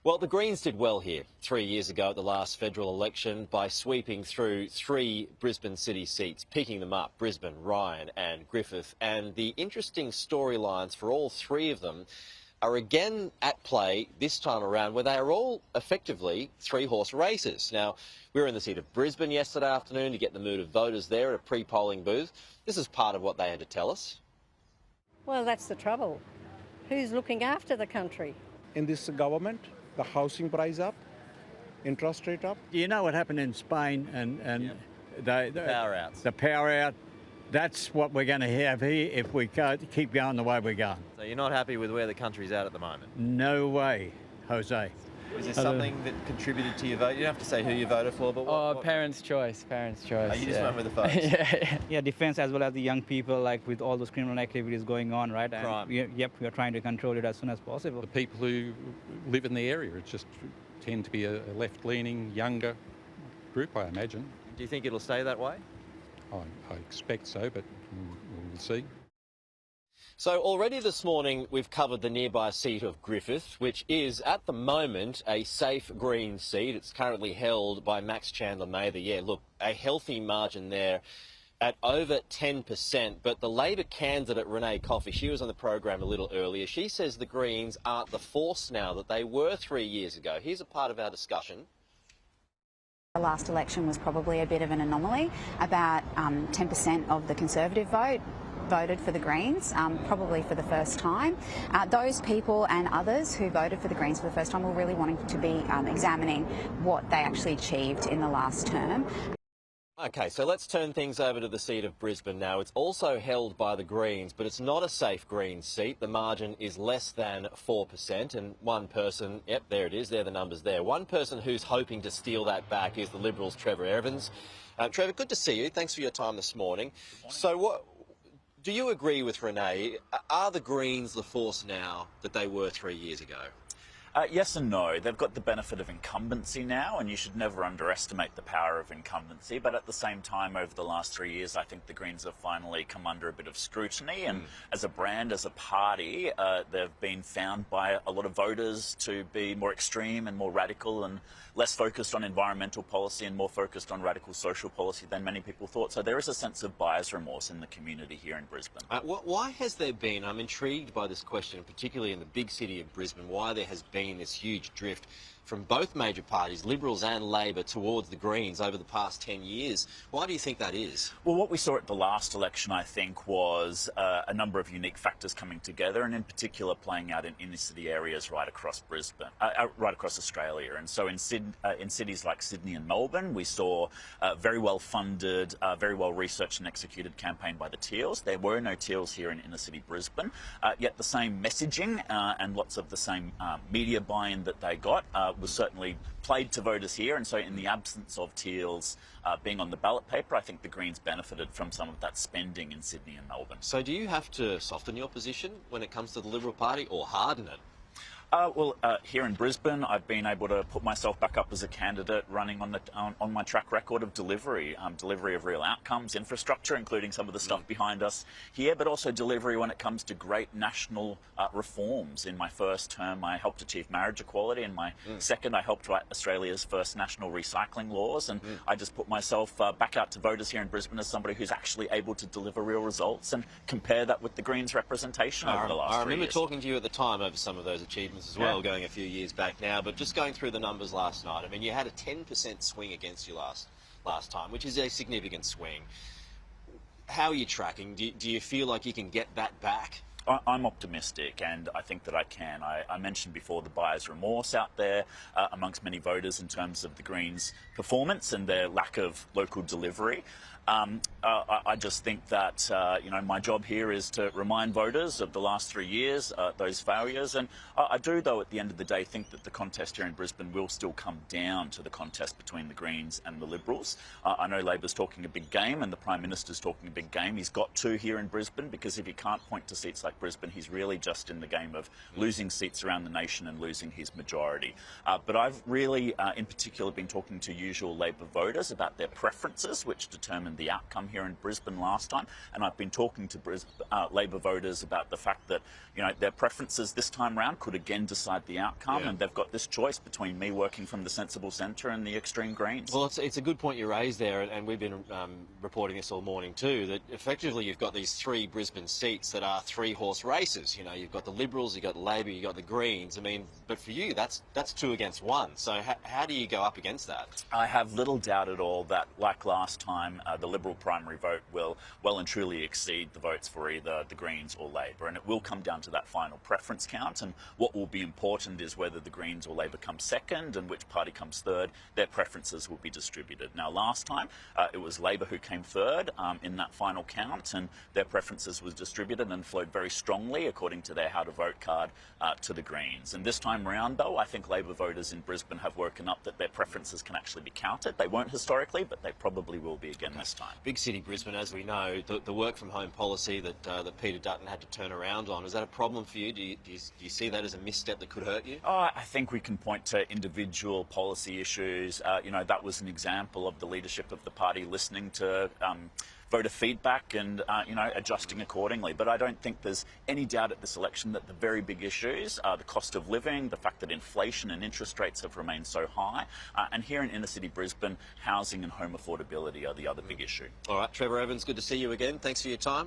Well, the Greens did well here 3 years ago at the last federal election by sweeping through 3 Brisbane city seats, picking them up, Brisbane, Ryan and Griffith. And the interesting storylines for all 3 of them are again at play this time around, where they are all effectively 3-horse races. Now, we were in the seat of Brisbane yesterday afternoon to get the mood of voters there at a pre-polling booth. This is part of what they had to tell us. Well, that's the trouble. Who's looking after the country? In this government, the housing price up, interest rate up. You know what happened in Spain and the Power outs. The power out. That's what we're going to have here if we keep going the way we're going. So you're not happy with where the country's at the moment? No way, Jose. Is there something that contributed to your vote? You don't have to say who you voted for, but what... Parents' choice. Oh, you just went with the folks? Yeah, defence as well as the young people, like with all those criminal activities going on, right? And Crime. we are trying to control it as soon as possible. The people who live in the area just tend to be a left-leaning, younger group, I imagine. Do you think it'll stay that way? I expect so, but we'll see. So already this morning we've covered the nearby seat of Griffith, which is at the moment a safe Green seat. It's currently held by Max Chandler-Mather. Yeah, look, a healthy margin there at over 10%. But the Labor candidate, Renee Coffey, she was on the program a little earlier. She says the Greens aren't the force now that they were 3 years ago. Here's a part of our discussion. The last election was probably a bit of an anomaly. About 10% of the Conservative vote voted for the Greens, probably for the first time. Those people and others who voted for the Greens for the first time were really wanting to be examining what they actually achieved in the last term. OK, so let's turn things over to the seat of Brisbane now. It's also held by the Greens, but it's not a safe Green seat. The margin is less than 4%, and one person, yep, there it is, there are the numbers there. One person who's hoping to steal that back is the Liberals' Trevor Evans. Trevor, good to see you. Thanks for your time this morning. So do you agree with Renee? Are the Greens the force now that they were 3 years ago? Yes and no. They've got the benefit of incumbency now, and you should never underestimate the power of incumbency. But at the same time, over the last 3 years, I think the Greens have finally come under a bit of scrutiny. And as a brand, as a party, they've been found by a lot of voters to be more extreme and more radical and less focused on environmental policy and more focused on radical social policy than many people thought. So there is a sense of buyer's remorse in the community here in Brisbane. Why has there been, I'm intrigued by this question, particularly in the big city of Brisbane, why there has been this huge drift from both major parties, Liberals and Labor, towards the Greens over the past 10 years. Why do you think that is? Well, what we saw at the last election, I think, was a number of unique factors coming together, and in particular playing out in inner city areas right across Brisbane, right across Australia. And so in cities like Sydney and Melbourne, we saw a very well funded, very well researched and executed campaign by the Teals. There were no Teals here in inner city Brisbane, yet the same messaging and lots of the same media buy-in that they got was certainly played to voters here. And so in the absence of Teals being on the ballot paper, I think the Greens benefited from some of that spending in Sydney and Melbourne. So do you have to soften your position when it comes to the Liberal Party, or harden it? Here in Brisbane, I've been able to put myself back up as a candidate running on my track record of delivery of real outcomes, infrastructure, including some of the stuff behind us here, but also delivery when it comes to great national reforms. In my first term, I helped achieve marriage equality. In my second, I helped write Australia's first national recycling laws. And I just put myself back out to voters here in Brisbane as somebody who's actually able to deliver real results, and compare that with the Greens' representation over the last 3 years. I remember talking to you at the time over some of those achievements as well, going a few years back now, but just going through the numbers last night, I mean, you had a 10% swing against you last time, which is a significant swing. How are you tracking? Do you feel like you can get that back? I'm optimistic, and I think that I can. I mentioned before the buyer's remorse out there amongst many voters in terms of the Greens' performance and their lack of local delivery. I just think that, my job here is to remind voters of the last 3 years, those failures. And I do, though, at the end of the day, think that the contest here in Brisbane will still come down to the contest between the Greens and the Liberals. I know Labor's talking a big game and the Prime Minister's talking a big game. He's got to here in Brisbane, because if he can't point to seats like like Brisbane, he's really just in the game of losing seats around the nation and losing his majority. But I've really, in particular, been talking to usual Labor voters about their preferences, which determined the outcome here in Brisbane last time. And I've been talking to Labor voters about the fact that, you know, their preferences this time round could again decide the outcome, and they've got this choice between me working from the sensible centre and the extreme Greens. Well, it's a good point you raised there, and we've been reporting this all morning too, that effectively you've got these 3 Brisbane seats that are 3-horse races. You know, you've got the Liberals, you've got the Labor, you've got the Greens. I mean, but for you, that's 2 against 1. So how do you go up against that? I have little doubt at all that, like last time, the Liberal primary vote will well and truly exceed the votes for either the Greens or Labor, and it will come down to that final preference count. And what will be important is whether the Greens or Labor come second and which party comes third. Their preferences will be distributed. Now, last time it was Labor who came third in that final count, and their preferences was distributed and flowed very strongly according to their how to vote card to the Greens. And this time round, though, I think Labor voters in Brisbane have woken up that their preferences can actually be counted. They weren't historically, but they probably will be again this time. Big city Brisbane, as we know, the work from home policy that Peter Dutton had to turn around on, is that a problem for you? Do you see that as a misstep that could hurt you? Oh, I think we can point to individual policy issues. You know, that was an example of the leadership of the party listening to voter feedback and, you know, adjusting accordingly. But I don't think there's any doubt at this election that the very big issues are the cost of living, the fact that inflation and interest rates have remained so high, and here in inner city Brisbane, housing and home affordability are the other big issue. All right, Trevor Evans, good to see you again. Thanks for your time.